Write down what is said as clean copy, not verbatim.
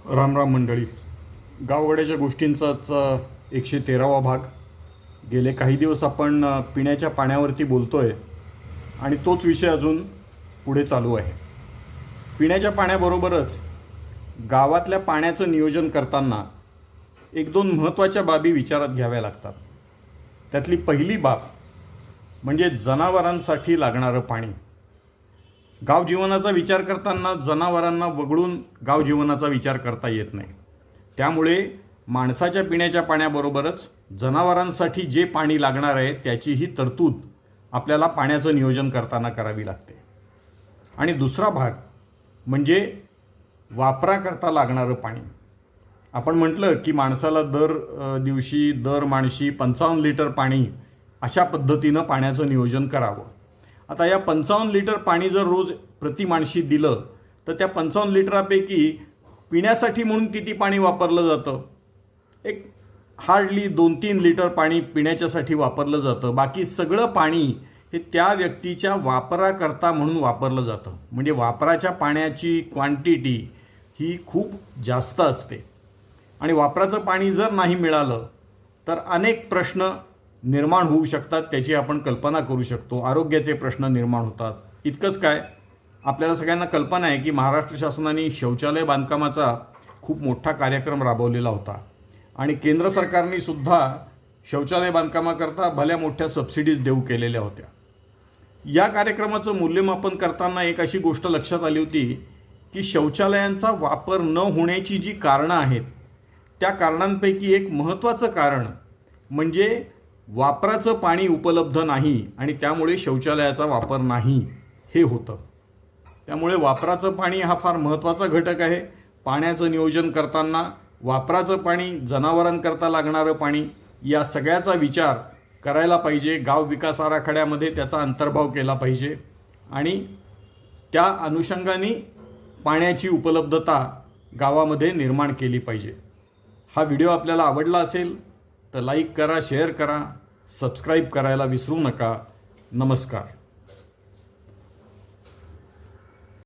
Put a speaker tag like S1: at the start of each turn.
S1: राम राम मंडळी. गावगाड्याच्या गोष्टींचाच 113वा भाग. गेले काही दिवस आपण पिण्याच्या पाण्यावरती बोलतोय आणि तोच विषय अजून पुढे चालू आहे. पिण्याच्या पाण्याबरोबरच गावातल्या पाण्याचं नियोजन करताना एक दोन महत्त्वाच्या बाबी विचारात घ्याव्या लागतात. त्यातली पहिली बाब म्हणजे जनावरांसाठी लागणारं पाणी. गाव जीवनाचा विचार करताना जनावरांना वगळून गाव जीवनाचा विचार करता येत नाही. त्यामुळे माणसाच्या पिण्याच्या पाण्याबरोबरच जनावरांसाठी जे पाणी लागणार आहे त्याचीही तरतूद आपल्याला पाण्याचं नियोजन करताना करावी लागते. आणि दुसरा भाग म्हणजे वापराकरता लागणारं पाणी. आपण म्हटलं की माणसाला दर दिवशी दर माणशी 55 लिटर पाणी अशा पद्धतीनं पाण्याचं नियोजन करावं. आता या 55 लिटर पाणी जर रोज प्रति माणशी दिलं तर त्या 55 लिटरापैकी पिण्यासाठी म्हणून किती पाणी वापरलं जातं? एक हार्डली 2-3 लिटर पाणी पिण्याच्यासाठी वापरलं जातं. बाकी सगळं पाणी हे त्या व्यक्तीच्या वापराकरता म्हणून वापरलं जातं. म्हणजे वापराच्या पाण्याची क्वांटिटी ही खूप जास्त असते. आणि वापराचं पाणी जर नाही मिळालं तर अनेक प्रश्न निर्माण होऊ शकतात. त्याची आपण कल्पना करू शकतो. आरोग्याचे प्रश्न निर्माण होतात. इतकंच काय, आपल्याला सगळ्यांना कल्पना आहे की महाराष्ट्र शासनाने शौचालय बांधकामाचा खूप मोठा कार्यक्रम राबवलेला होता आणि केंद्र सरकारने सुद्धा शौचालय बांधकामाकरता भल्या मोठ्या सबसिडीज देऊ केलेल्या होत्या. या कार्यक्रमाचं मूल्यमापन करताना एक अशी गोष्ट लक्षात आली होती की शौचालयांचा वापर न होण्याची जी कारणं आहेत त्या कारणांपैकी एक महत्त्वाचं कारण म्हणजे वापराचं पाणी उपलब्ध नाही आणि त्यामुळे शौचालयाचा वापर नाही हे होतं. त्यामुळे वापराचं पाणी हा फार महत्त्वाचा घटक आहे. पाण्याचं नियोजन करताना वापराचं पाणी, जनावरांकरता लागणारं पाणी या सगळ्याचा विचार करायला पाहिजे. गाव विकास आराखड्यामध्ये त्याचा अंतर्भाव केला पाहिजे आणि त्या अनुषंगाने पाण्याची उपलब्धता गावामध्ये निर्माण केली पाहिजे. हा व्हिडिओ आपल्याला आवडला असेल तर लाईक करा, शेअर करा, सबस्क्राईब करायला विसरू नका. नमस्कार.